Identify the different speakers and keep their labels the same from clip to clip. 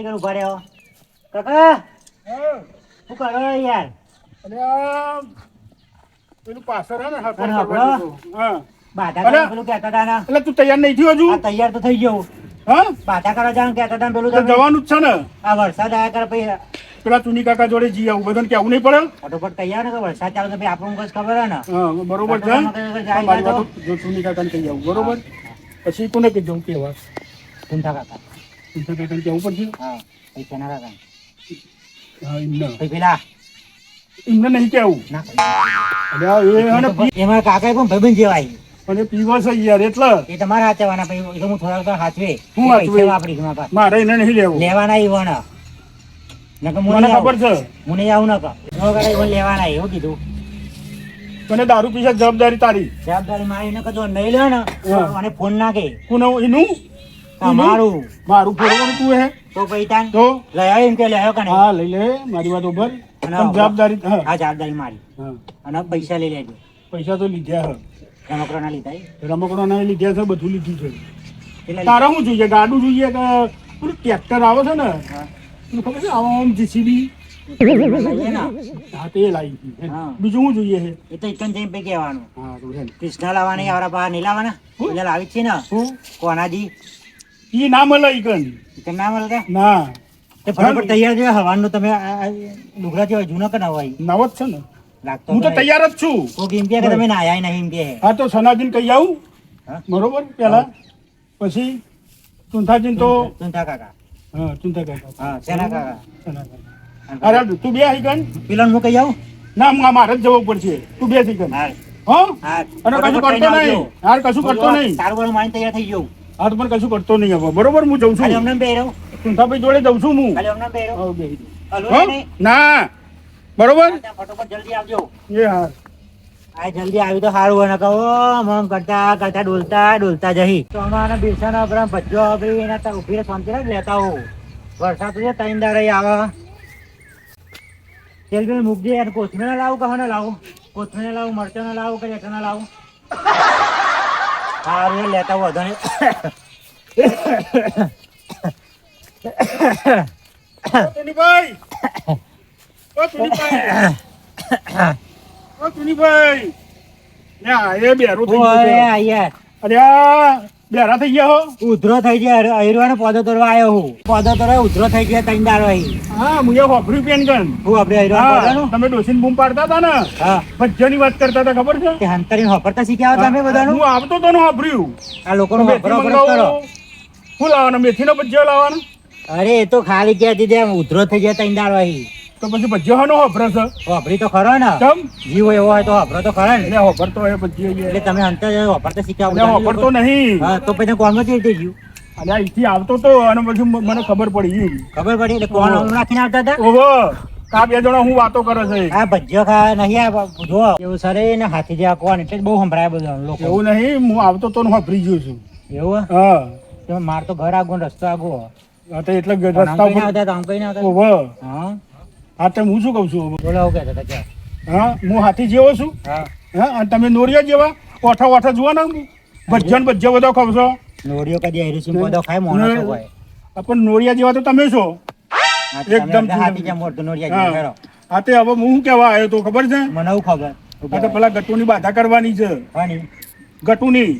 Speaker 1: કઈ ઉભા રહ્યો કાકા શું કરો યાર?
Speaker 2: અરે પેલું પાછળ હે ને
Speaker 1: અને આપણો?
Speaker 2: હા
Speaker 1: બાધા કરવા પેલું કહેતા હતા ને?
Speaker 2: એટલે તું તૈયાર નહીં થયો હજુ?
Speaker 1: આ તૈયાર તો થઈ ગયો.
Speaker 2: હા
Speaker 1: બાધા કરવા જવાનું કહેતા હતા ને પેલું
Speaker 2: તો
Speaker 1: તમે
Speaker 2: જવાનું જ છે ને.
Speaker 1: આ વરસાદ આવ્યા કરે પછી
Speaker 2: પેલા ચુની કાકા જોડે જઈ આવું, બધાને કેવું નહીં પડે?
Speaker 1: ફટોફટ તૈયાર ને કે વરસાદ ચાલુ તો ભાઈ આપણને કઈ ખબર હે ને?
Speaker 2: હા બરોબર છે. મારી વાત જો ચુની કાકાને કહી આવું બરોબર. પછી કોને કહી દઉં કેવા
Speaker 1: ચિંતા કાકા.
Speaker 2: ચુની કાકાને કેવું પડશે.
Speaker 1: હા પૈસા ના કાકા.
Speaker 2: હા એમને
Speaker 1: પછી પેલા
Speaker 2: એમને નહીં કેવું.
Speaker 1: ના
Speaker 2: અરે એ હે ને
Speaker 1: એમાં કાકા પણ ભાઈબંધ જેવાય.
Speaker 2: અને પીવા છે યાર એટલે
Speaker 1: એ તમારે હાચવાના પછી હું થોડા તો હાચવે.
Speaker 2: હું હાચવે?
Speaker 1: પૈસા વાપરીશ મારા પાસે.
Speaker 2: મારે એને નહીં લેવું.
Speaker 1: લેવાના ઈ વણ. નકર
Speaker 2: મને ખબર છે.
Speaker 1: હું નહીં આવું નકર. નો કાકા ઈ વણ લેવાના એવું કીધું.
Speaker 2: મને દારૂ પીછા જવાબદારી તારી.
Speaker 1: જવાબદારી મારી ને કજો નહીં લે ને
Speaker 2: હા.
Speaker 1: અને ફોન નાખે
Speaker 2: કોને એનું?
Speaker 1: તમારું
Speaker 2: મારું ફોરવાનું તું હે
Speaker 1: તો પૈતાન
Speaker 2: તો
Speaker 1: લઈ આવ્યો એમ કે લઈ આવ્યો કે નહીં?
Speaker 2: હા લઈ લે મારી વાત ઉપર. પણ જવાબદારી હા
Speaker 1: આ જવાબદારી મારી.
Speaker 2: હા
Speaker 1: અને પૈસા લઈ લેજો.
Speaker 2: પૈસા તો લીધા હે,
Speaker 1: રમકડો ના લીધા ઈ?
Speaker 2: રમકડા લીધા છે, બધું લીધું છે.
Speaker 1: કેટલા
Speaker 2: તારા શું જોઈએ? ગાડું જોઈએ કે પેલું ટ્રેક્ટર આવે છે ને
Speaker 1: લીધા?
Speaker 2: તને ખબર છે આમ જીસીબી?
Speaker 1: લઈએ ને.
Speaker 2: હા તે લાવી હતી.
Speaker 1: હા.
Speaker 2: બીજું શું જોઈએ છે?
Speaker 1: એ તો એકન જઈને પૈ કહેવાનું.
Speaker 2: હા તો છે ને.
Speaker 1: કૃષ્ણ લાવવાની આવરા બહાર નહીં લાવવાના?
Speaker 2: હું?
Speaker 1: એટલે લાવી જ છે ને
Speaker 2: શું
Speaker 1: કોનાજી
Speaker 2: ઈ ના મળે ઈકન
Speaker 1: એકન ના મળે કે?
Speaker 2: ના
Speaker 1: તે ફટાફટ તૈયાર છે હવાનું તમે લુગડા જેવા જૂના કે નવા
Speaker 2: નવ જ છે ને.
Speaker 1: લાગતો
Speaker 2: હું તો તૈયાર જ છું.
Speaker 1: કોક એમ કે તમે નાયા નહીં એમ કે.
Speaker 2: હા તો સનાજીને કહી આવું
Speaker 1: હા?
Speaker 2: બરોબર પેલા પછી ચુંથાજીને તો
Speaker 1: ચુંથા કાકા.
Speaker 2: હા ચુંથા કાકા
Speaker 1: હા શેના કાકા?
Speaker 2: સના કાકા. અરે તું બે ઈકન
Speaker 1: પેલા હું કહી આવું?
Speaker 2: ના મારે જ જવું પડશે. તું બે ઈકન
Speaker 1: હા
Speaker 2: હા
Speaker 1: હા
Speaker 2: અને કશું કરતો નહીં. યાર કશું કરતો નહીં.
Speaker 1: સારું વાળું મારી તૈયાર થઈ ગયું.
Speaker 2: હા તો પણ કશું કરતો નહીં હવે બરોબર. હું જઉં
Speaker 1: ખાલી
Speaker 2: છું
Speaker 1: અમને પહેરો.
Speaker 2: ચુંથાભાઈ જોડે જઉં છું હું.
Speaker 1: ખાલી અમને પહેરો.
Speaker 2: હા, બેહી
Speaker 1: હલો
Speaker 2: હા?
Speaker 1: નહીં.
Speaker 2: ના બરોબર
Speaker 1: ફટોફટ જલ્દી આવજો.
Speaker 2: એ હા
Speaker 1: આ જલ્દી આવ્યું તો સારું હોય ને કહો મમ કરતા કરતા ડોલતા જઈ તો અમારા બિરસાના આપણા ભજ્જો ભાઈ એના તો ઉભી શાંતિ જ લેતા હો. વરસાદ તો ત્રણ દાડે આવે. તેલ બેલ મૂકજે અને કોથમીર લાવું કહો ને લાવું? કોથમીર લાવું, મરચાં લાવું કે ચટણા લાવું? સારું લેતા વધો ને.
Speaker 2: ટુનીભાઈ ઓ ટુનીભાઈ ઓ ટુનીભાઈ યા એ બેરું થઈ ગયું છે.
Speaker 1: યાર
Speaker 2: અરે આ બેરા થઈ ગયા હો.
Speaker 1: ઉધરો થઈ જાય અહીરવાનો પોદો તોડવા આવ્યો હું. પોદો તોડવા ઉધરો થઈ ગયા ત્રણ દાડો અહીં.
Speaker 2: હા મુએ હોફરી પેન ગન.
Speaker 1: હું આપણે અહીરવાનો
Speaker 2: હા
Speaker 1: પોદાનું?
Speaker 2: તમે ડોસીને બૂમ પાડતા હતા ને
Speaker 1: હા
Speaker 2: ભજ્જાની વાત કરતા હતા ખબર છે?
Speaker 1: તે હંતરીને હોપરતા શીખ્યા તમે બધાનું?
Speaker 2: હું આવતો તો ને હોફર્યું.
Speaker 1: આ લોકોનો
Speaker 2: મેથી
Speaker 1: હોપરો કરો.
Speaker 2: મંગાવો. શું લાવવાનો? મેથીનો ભજ્જો લાવવાનો?
Speaker 1: અરે એ તો ખાલી ગયા દીધે ઉધરો થઈ ગયા ત્રણ દાડો અહીં.
Speaker 2: તો પછી ભજ્જો હાનો હોફરે છે?
Speaker 1: હોપરી તો ખરો ને.
Speaker 2: કેમ?
Speaker 1: જીવ એવો હોય તો હોપરો તો ખરો ને.
Speaker 2: એટલે હોફરતો હોય ભજ્જો
Speaker 1: એટલે તમે અંતર હોપરતા શીખ્યા
Speaker 2: એટલે હોફરતો નહીં.
Speaker 1: હા તો પછી કોણ કેવી રીતે જીવ?
Speaker 2: અને અહીંથી આવતો તો અને પછી મને ખબર પડી.
Speaker 1: ખબર પડી એટલે કોણ આમ રાખીને આવતા હતા?
Speaker 2: ઓહો આ બે જણા હું વાતો કરે છે.
Speaker 1: આ ભજ્જો ખા નહીં આ જો એવું સરે ને હાથી જેવા કોણ એટલે જ બહુ સંભળાય બધા લોકો.
Speaker 2: એવું નહીં હું આવતો તો ને હોફરી ગયો છું.
Speaker 1: એવું હે?
Speaker 2: હા
Speaker 1: તો માર તો ઘર આગો ને રસ્તો આગો.
Speaker 2: હા તો એટલે
Speaker 1: આમ
Speaker 2: રસ્તા
Speaker 1: કઈ ના
Speaker 2: ઉપર
Speaker 1: આવતા તો આમ કઈ ના આવતા.
Speaker 2: ઓહો
Speaker 1: હા
Speaker 2: હા તો હું શું કહું છું હવે?
Speaker 1: બોલો આવું કહેતા હતા ક્યાં?
Speaker 2: હા હું હાથી જેવો છું.
Speaker 1: હા
Speaker 2: હા અને તમે નોરિયા જેવા ઓઠા જુઓ ને ભજ્જન ભજ્જો બધો ખાવ છો.
Speaker 1: નોરીઓ કદી હરીસિંહ પોદો ખાય મોણસો હોય.
Speaker 2: પણ નોરિયા જેવા તો તમે છો.
Speaker 1: હા, તો તમે
Speaker 2: એકદમ
Speaker 1: બધા હાથી જેમ મોટું નોરિયા જેવું
Speaker 2: હા
Speaker 1: કરો.
Speaker 2: હા તે હવે હું કહેવા આવ્યો તો ખબર છે?
Speaker 1: મને એવું ખબર.
Speaker 2: આ તો પેલા ગટુની બાધા કરવાની છે.
Speaker 1: હની
Speaker 2: ગટુની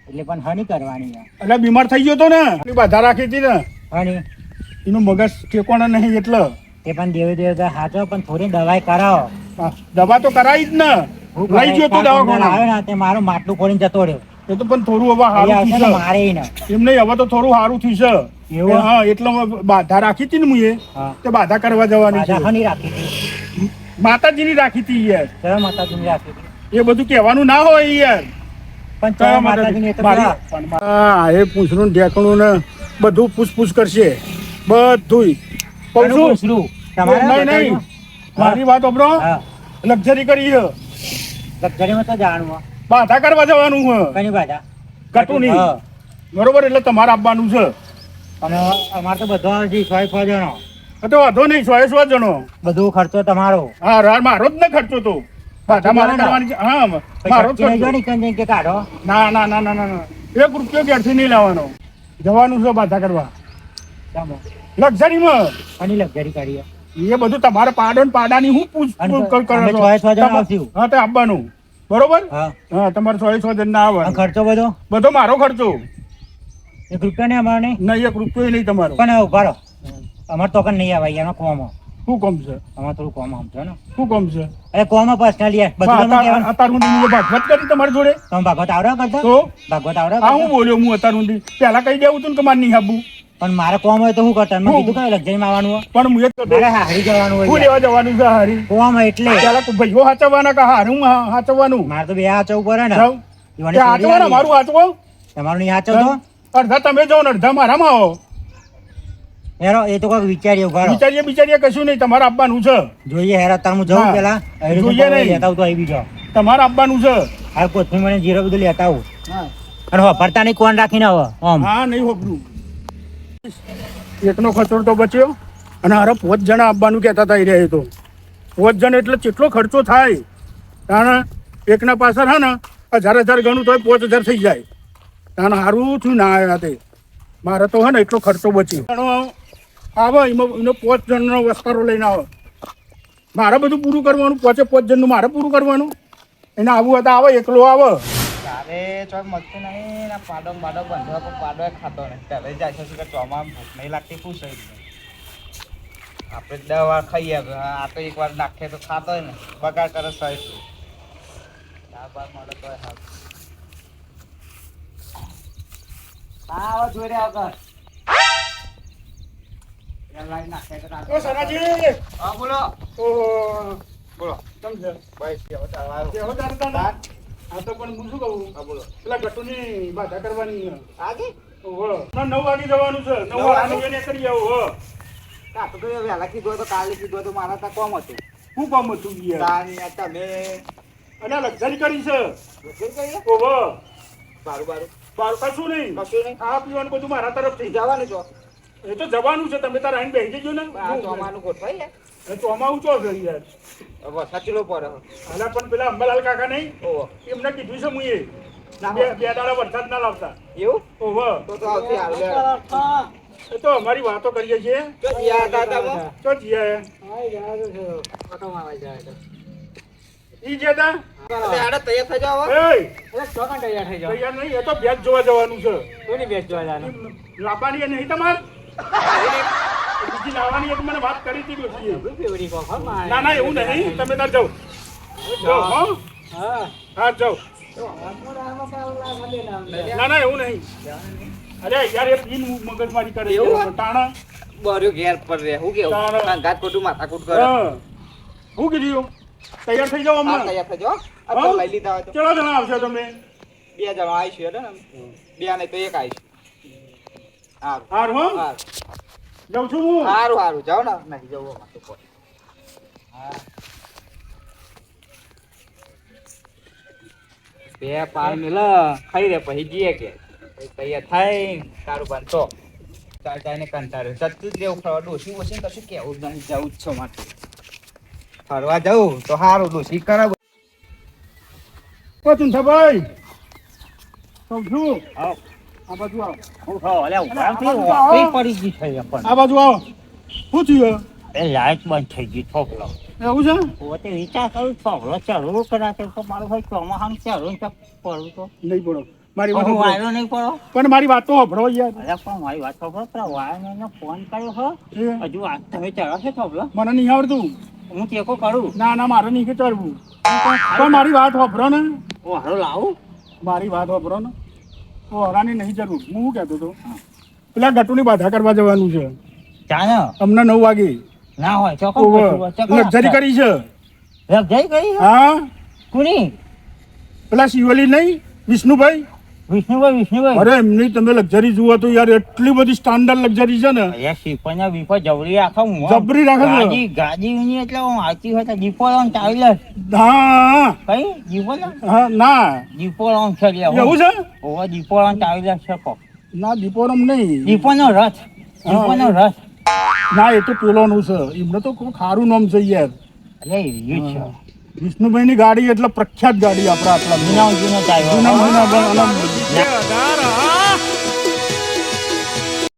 Speaker 1: એટલે પણ હની કરવાની છે.
Speaker 2: એટલે બીમાર થઈ ગયો તો ને એની બાધા રાખી હતી ને
Speaker 1: હની
Speaker 2: એનું મગજ ઠેકોણા નહીં એટલે
Speaker 1: તે પણ દેવે હાચો પણ થોડી દવાઈ કરાવો.
Speaker 2: હા, દવા તો કરાવી જ ને.
Speaker 1: હું
Speaker 2: લઈ ગયો તો દવાખાના.
Speaker 1: આવ્યો ને તે મારું માટલું ખોલીને જતો રહ્યો.
Speaker 2: એ તો પણ થોડું હવે
Speaker 1: અહીંયા
Speaker 2: સારું
Speaker 1: આવશે ને
Speaker 2: થયું
Speaker 1: મારે ને.
Speaker 2: એમ નહીં હવે તો થોડું સારું થયું છે.
Speaker 1: એવું?
Speaker 2: હા એટલે બાધા રાખી હતી ને મુએ
Speaker 1: હા
Speaker 2: તે બાધા કરવા જવાની
Speaker 1: રાજા
Speaker 2: છે.
Speaker 1: હની રાખી હતી.
Speaker 2: માતાજીની રાખી હતી યાર.
Speaker 1: કયા માતાજીની રાખી હતી?
Speaker 2: એ બધું કહેવાનું ના હોય યાર.
Speaker 1: પણ કયા માતાજીની એ તો પેલા
Speaker 2: હા એ પૂછડું ઢેકણું ને બધું પૂછ કરશે બધું. કહું
Speaker 1: કોનું
Speaker 2: છું
Speaker 1: પૂછડું? તમારે
Speaker 2: નહીં નહીં મારી વાત સાંભળો.
Speaker 1: હા
Speaker 2: લક્ઝરી કરી છે.
Speaker 1: લક્ઝરીમાં તો જાણવું.
Speaker 2: બાધા કરવા જવાનું છે
Speaker 1: કની બાધા?
Speaker 2: કટુની.
Speaker 1: હા.
Speaker 2: બરોબર એટલે તમારે આપવાનું છે.
Speaker 1: અને અમારે તો બધા હજી 100 જણો.
Speaker 2: તો વાંધો નહીં 100 જણો.
Speaker 1: બધું ખર્ચો તમારો.
Speaker 2: હા મારો જ ને ખર્ચો તો બાધા મારે કરવાની છે. હા મારો જ
Speaker 1: પૈસા
Speaker 2: ખર્ચો.
Speaker 1: નહીં જોડે કે કાઢો.
Speaker 2: ના 1 રૂપિયો ઘેરથી નહીં લાવવાનો. જવાનું છે બાધા કરવા.
Speaker 1: ચામો.
Speaker 2: લક્ઝરીમાં
Speaker 1: આની લક્ઝરી કાઢીએ.
Speaker 2: એ બધું તમારે પાડો ને પાડાની હું
Speaker 1: અને
Speaker 2: કરો
Speaker 1: અમે
Speaker 2: છો?
Speaker 1: 6 જણ આવશું.
Speaker 2: હા તે આવવાનું બરોબર.
Speaker 1: હા.
Speaker 2: હા તમારે 6 જણ ના
Speaker 1: આ
Speaker 2: આવે,
Speaker 1: ખર્ચો બધો
Speaker 2: બધો મારો ખર્ચો.
Speaker 1: 1 રૂપિયા ને અમારે નહીં.
Speaker 2: નહીં 1 રૂપિયો નહીં તમારો.
Speaker 1: પણ ઉભા રહો, અમારે તો કઈ નહીં આવે એનો કોમો.
Speaker 2: શું કામ છે?
Speaker 1: અમારે થોડું કોમ આમ છે ને.
Speaker 2: શું કામ છે?
Speaker 1: અરે કોમો પર્સનલી બધું તમે કહેવાનું.
Speaker 2: અત્યાર સુધી ભાગવત કરી તમારી જોડે
Speaker 1: તમે ભાગવત આવડે કરતા?
Speaker 2: તો
Speaker 1: ભાગવત આવડે
Speaker 2: હા હું
Speaker 1: કરતા?
Speaker 2: બોલ્યો હું અત્યાર સુધી પહેલા કહી દેવું તું ને કે મારે નહીં આપવું.
Speaker 1: પણ મારે કોમ હોય તો શું કરતા? મેં
Speaker 2: હું?
Speaker 1: કીધું કઈ લક્ઝરીમાં આવવાનું હોય?
Speaker 2: પણ હું એક
Speaker 1: મારે હારી જવાનું
Speaker 2: શું
Speaker 1: હોય
Speaker 2: લેવા જવાનું છે હારી?
Speaker 1: કોમ એટલે
Speaker 2: પેલા તો ભાઈઓ હાચવવાના કે હારું હાચવવાનું?
Speaker 1: મારે તો બે હાચવું પડે ને.
Speaker 2: જાઓ.
Speaker 1: ઈવોને
Speaker 2: તે
Speaker 1: છોડી
Speaker 2: હાચવો ને
Speaker 1: આલી.
Speaker 2: મારું હાચવો.
Speaker 1: તમારું નહીં હાચવતો?
Speaker 2: અડધા તમે જાઓ ને અડધા મારામાં આવો.
Speaker 1: હેરો એ તો કોઈક વિચારીએ ઉભા રહો.
Speaker 2: વિચારીએ બિચારીએ કશું નહીં, તમારે આપવાનું છે.
Speaker 1: જોઈએ હેરો તાર હું જાઉં
Speaker 2: હા.
Speaker 1: પેલા અહીં તો
Speaker 2: જોઈએ નહીં.
Speaker 1: લેતા આવું તો અહીં બી જાઓ.
Speaker 2: તમારે આપવાનું છે.
Speaker 1: આ કોથમીર મને જીરો બધું લેતા આવું.
Speaker 2: હા
Speaker 1: અને વાપરતા નહીં કોણ રાખીને હવે આમ.
Speaker 2: હા નહીં હોપરું. એકનો ખર્ચો તો બચ્યો અને હારે 5 જણા આપવાનું કહેતા હતા એ રહ્યા તો 5 જણ એટલે કેટલો ખર્ચો થાય? કારણ એકના પાછળ હે ને 1000 ગણું તો 5000 થઈ જાય. કારણ સારું થયું ના આવ્યા તે. મારે તો હે ને એટલો ખર્ચો બચ્યો. આવે એમાં એનો 5 જણનો વસ્તારો લઈને આવે. મારે બધું પૂરું કરવાનું, 5 જણનું મારે પૂરું કરવાનું. એને આવું હતા આવે એકલો આવે.
Speaker 3: તારે ચોક મળતું નહીં ને પાડો બાડો બંધવા પણ પાડો ખાતો નહીં. ત્યારે જાય છે કે ચોમાં ભૂખ નહીં લાગતી પૂછે આપણે 10 વાર ખાઈએ આ તો એક વાર નાખીએ તો ખાતો હોય ને બગાડ કરે સહી શું 4 વાર મળે તો હા જોઈ રહ્યા વગર લાઈન નાખે તો
Speaker 2: ઓ સરાજી
Speaker 3: હા બોલો
Speaker 2: ઓહો
Speaker 3: બોલો
Speaker 2: સમજે
Speaker 3: ભાઈ કેવો ચાલવાનું
Speaker 2: કેવો ચાલતા આ તો પણ હું શું કહું?
Speaker 3: હા બોલો
Speaker 2: પેલા ગટુની બાધા કરવાની છે.
Speaker 3: આજે
Speaker 2: ઓહો 9 વાગે જવાનું છે. 9 વાગે એને કરી આવો. હો
Speaker 3: આ તો વહેલા કીધું તો કાલે કીધું તો મારા ત્યાં કોમ હતું
Speaker 2: શું કામ હતું યાર?
Speaker 3: તાની તમે
Speaker 2: અને લક્ઝરી કરી છે.
Speaker 3: રસોઈ કરીએ
Speaker 2: ઓહો
Speaker 3: બારું બારું
Speaker 2: બાર કશું નહીં.
Speaker 3: કશું નહીં
Speaker 2: ખાવા પીવાનું બધું મારા તરફથી.
Speaker 3: જવાનું છો
Speaker 2: એ તો જવાનું છે. તમે તાર આઈને બેસી જજો ને.
Speaker 3: આ ચોમાનું ગોઠવાઈ યાર
Speaker 2: એ ચોમાવું ચો છે યાર.
Speaker 3: વરસાદ ચેલો પડે
Speaker 2: હાલા પણ પેલા અંબાલાલ કાકા નહીં
Speaker 3: ઓહો
Speaker 2: એમને કીધું છે મુએ
Speaker 3: ના
Speaker 2: બે દાડા વરસાદ ના લાવતા.
Speaker 3: એવું
Speaker 2: ઓહો
Speaker 3: તો આવતી હાલ
Speaker 2: એ તો અમારી વાતો કરીએ છીએ.
Speaker 3: તો જીયા હતા તમે
Speaker 2: તો જીયા
Speaker 3: ઓટો મારવા જાય
Speaker 2: ઈ જે તા
Speaker 3: તો આડે તૈયાર થઈ જાવ
Speaker 2: એ
Speaker 3: એટલે ચોકન તૈયાર થઈ
Speaker 2: તૈયાર નહીં. એ તો ભેજ જોવા જવાનું છે.
Speaker 3: કોની બેચ જોવા જવાનું
Speaker 2: લાવવાની એ નહીં તમારે બીજી લાવવાની એક મને વાત કરી હતી ડોશીએ.
Speaker 3: ફેવરી કો હા
Speaker 2: ના ના એવું નહીં. તમે તાર જાઓ જાઓ હો
Speaker 3: હા
Speaker 2: હા જાઓ. ના ના એવું નહીં. અરે યાર એ પીન મગજમારી કરે છે.
Speaker 3: એવું?
Speaker 2: ટાણા
Speaker 3: બર્યો ઘેર પર રે હું કેવું
Speaker 2: તારે.
Speaker 3: અંગાત કોટું માથાકૂટ કરે
Speaker 2: હા હું કીધું તૈયાર થઈ જાઓ
Speaker 3: હા
Speaker 2: હમણાં.
Speaker 3: તૈયાર થઈ જાઓ આ
Speaker 2: હા?
Speaker 3: તો લઈ લીધા હોય તો
Speaker 2: કેટલા જણા આવશો તમે?
Speaker 3: 2 જણા આવીશું એટલે ને 2 નહીં તો 1 આવીશું હારું
Speaker 2: હારું હો
Speaker 3: હારું
Speaker 2: જાઉં છું હું.
Speaker 3: હારું હારું જાઓ ને નહીં જવું અમારે તો કોઈ. હા બે પાર મિલ ખાઈ રે પછી જઈએ કે પછી તૈયાર થાય તારું બનતો ચાલ ચાઈને કંટાળે જતું જ રહેવું ફરવા ડોસી ઓછી કશું કેવું જ નહીં જવું જ છો માટે ફરવા જવું તો સારું ડોસી કરાવ
Speaker 2: ઓ ચુંઠાભાઈ જાઉં છું.
Speaker 1: આવો.
Speaker 2: આ બાજુ આવો.
Speaker 1: હું ખાવ. અલ્યા ઉભરામથી
Speaker 2: આ બાજુ આવો.
Speaker 1: વાપરી પડી ગઈ છે પણ.
Speaker 2: આ બાજુ આવો. શું થયું?
Speaker 1: એ લાઈટ બંધ થઈ ગઈ છોકરો.
Speaker 2: એવું છે?
Speaker 1: પોતે વિચાર કરું છોકરો ચાલુ કરાશે તો મારું ભાઈ ચોમાહાનું ચાલુ ને પડું તો
Speaker 2: નહીં પડો મારી વાત
Speaker 1: હું
Speaker 2: સાંભળો.
Speaker 1: વાયરો નહીં પડો.
Speaker 2: પણ મારી વાત તો સાંભળો યાર.
Speaker 1: અરે પણ મારી વાત સાંભળો. પેલા વાયરમેનને ફોન કર્યો હો.
Speaker 2: એ
Speaker 1: હજુ વાત તમે ચડાવશો છોકરો?
Speaker 2: મને નહીં આવડતું.
Speaker 1: હું ટેકો કરું.
Speaker 2: ના ના મારે નહીં કે ચડવું. પણ મારી વાત સાંભળો ને.
Speaker 1: ઓ હારો લાવું.
Speaker 2: મારી વાત સાંભળો ને. તો હરાની નહીં જરૂર. હું શું કહેતો હતો પેલા ગટુની બાધા કરવા જવાનું છે
Speaker 1: ચાલો.
Speaker 2: અમને 9 વાગે.
Speaker 1: ના હોય ચોકો
Speaker 2: ઓહો. લક્ઝરી કરી છે.
Speaker 1: જઈ ગઈ
Speaker 2: હા
Speaker 1: કુની?
Speaker 2: પેલા શિવલી નહીં વિષ્ણુભાઈ.
Speaker 1: વિષ્ણુભાઈ
Speaker 2: અરે એમની તમે લક્ઝરી જુઓ તો યાર એટલી બધી સ્ટાન્ડર્ડ લક્ઝરી છે ને.
Speaker 1: અરે શીપના બીપો જબરી રાખો હું
Speaker 2: જબરી રાખે છે.
Speaker 1: ગાડી ગાડી ની એટલે હું આવતી હોય તો દીપો લાવ ચાવી
Speaker 2: હા
Speaker 1: કઈ દીપો લાવ
Speaker 2: હા ના
Speaker 1: દીપો લાવ છે
Speaker 2: એવું છે?
Speaker 1: ઓવા દીપો લાવ ચાવી લે છે કો
Speaker 2: ના દીપોરમ નહીં.
Speaker 1: દીપોનો રથ દીપોનો રથ
Speaker 2: ના એ તો પેલોનું છે. એમને તો કોઈ ખારું નામ છે યાર.
Speaker 1: અરે એ છે
Speaker 2: વિષ્ણુભાઈ ની ગાડી એટલે પ્રખ્યાત ગાડી આપણા આટલા
Speaker 1: જૂના જૂનો ચાવી
Speaker 2: જૂના જૂના